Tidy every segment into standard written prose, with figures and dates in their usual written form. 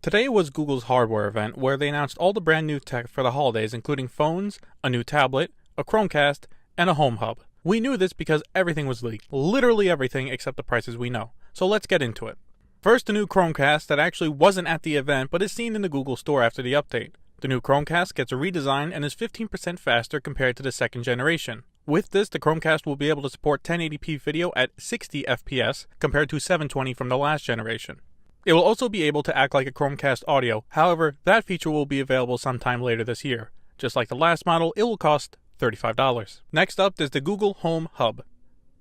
Today was Google's hardware event where they announced all the brand new tech for the holidays, including phones, a new tablet, a Chromecast, and a home hub. We knew this because everything was leaked. Literally everything except the prices we know. So let's get into it. First, the new Chromecast that actually wasn't at the event but is seen in the Google Store after the update. The new Chromecast gets a redesign and is 15% faster compared to the second generation. With this, the Chromecast will be able to support 1080p video at 60 FPS compared to 720 from the last generation. It will also be able to act like a Chromecast audio, however, that feature will be available sometime later this year. Just like the last model, it will cost $35. Next up is the Google Home Hub.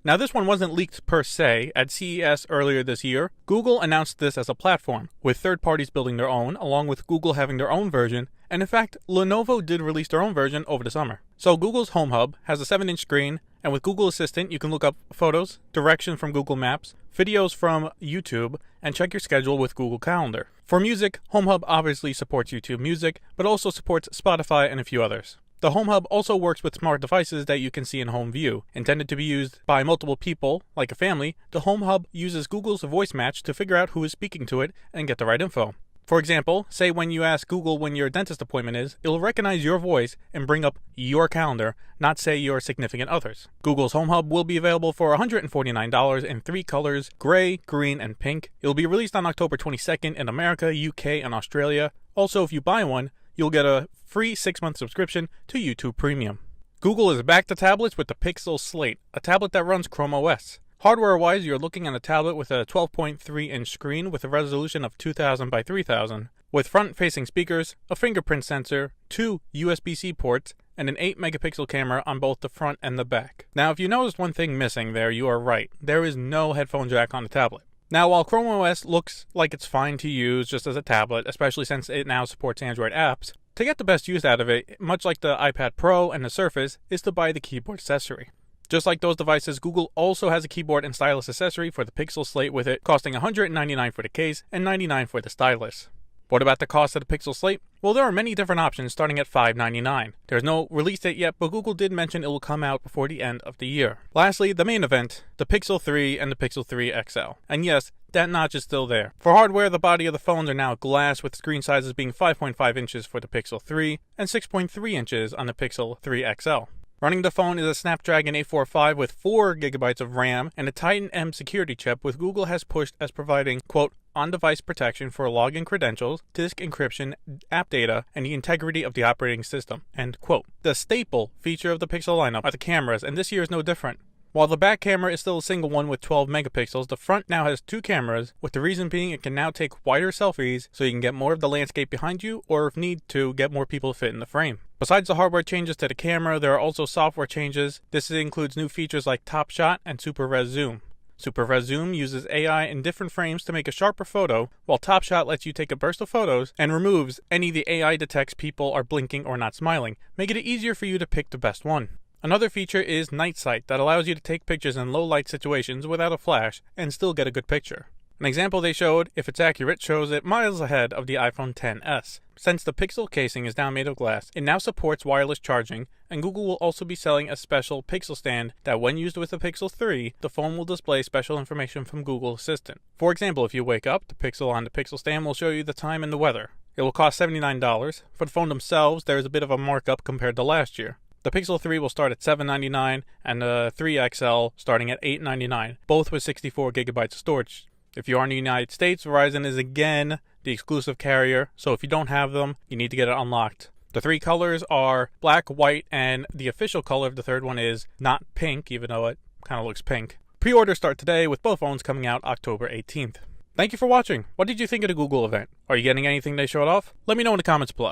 Now this one wasn't leaked per se. At CES earlier this year, Google announced this as a platform, with third parties building their own, along with Google having their own version, and in fact, Lenovo did release their own version over the summer. So Google's Home Hub has a 7-inch screen, and with Google Assistant you can look up photos, directions from Google Maps, videos from YouTube, and check your schedule with Google Calendar. For music, Home Hub obviously supports YouTube Music, but also supports Spotify and a few others. The Home Hub also works with smart devices that you can see in home view. Intended to be used by multiple people, like a family, the Home Hub uses Google's voice match to figure out who is speaking to it and get the right info. For example, say when you ask Google when your dentist appointment is, it will recognize your voice and bring up your calendar, not say your significant other's. Google's Home Hub will be available for $149 in 3 colors, gray, green, and pink. It will be released on October 22nd in America, UK, and Australia. Also, if you buy one, you'll get a free 6-month subscription to YouTube Premium. Google is back to tablets with the Pixel Slate, a tablet that runs Chrome OS. Hardware-wise, you're looking at a tablet with a 12.3-inch screen with a resolution of 2000 by 3000, with front-facing speakers, a fingerprint sensor, 2 USB-C ports, and an 8-megapixel camera on both the front and the back. Now, if you noticed one thing missing there, you are right. There is no headphone jack on the tablet. Now, while Chrome OS looks like it's fine to use just as a tablet, especially since it now supports Android apps, to get the best use out of it, much like the iPad Pro and the Surface, is to buy the keyboard accessory. Just like those devices, Google also has a keyboard and stylus accessory for the Pixel Slate, with it costing $199 for the case and $99 for the stylus. What about the cost of the Pixel Slate? Well, there are many different options starting at $599. There's no release date yet, but Google did mention it will come out before the end of the year. Lastly, the main event, the Pixel 3 and the Pixel 3 XL. And yes, that notch is still there. For hardware, the body of the phones are now glass, with screen sizes being 5.5 inches for the Pixel 3 and 6.3 inches on the Pixel 3 XL. Running the phone is a Snapdragon 845 with 4 GB of RAM and a Titan M security chip, with Google has pushed as providing, quote, on-device protection for login credentials, disk encryption, app data, and the integrity of the operating system, end quote. The staple feature of the Pixel lineup are the cameras, and this year is no different. While the back camera is still a single one with 12 megapixels, the front now has 2 cameras, with the reason being it can now take wider selfies so you can get more of the landscape behind you, or if need to, get more people to fit in the frame. Besides the hardware changes to the camera, there are also software changes. This includes new features like Top Shot and Super Res Zoom. Super Res Zoom uses AI in different frames to make a sharper photo, while Top Shot lets you take a burst of photos and removes any the AI detects people are blinking or not smiling, making it easier for you to pick the best one. Another feature is Night Sight that allows you to take pictures in low light situations without a flash and still get a good picture. An example they showed, if it's accurate, shows it miles ahead of the iPhone XS. Since the Pixel casing is now made of glass, it now supports wireless charging, and Google will also be selling a special Pixel stand that when used with the Pixel 3, the phone will display special information from Google Assistant. For example, if you wake up, the Pixel on the Pixel stand will show you the time and the weather. It will cost $79. For the phone themselves, there is a bit of a markup compared to last year. The Pixel 3 will start at $799 and the 3 XL starting at $899, both with 64 GB of storage. If you are in the United States, Verizon is again the exclusive carrier, so if you don't have them, you need to get it unlocked. The 3 colors are black, white, and the official color of the third one is not pink, even though it kind of looks pink. Pre-orders start today, with both phones coming out October 18th. Thank you for watching. What did you think of the Google event? Are you getting anything they showed off? Let me know in the comments below.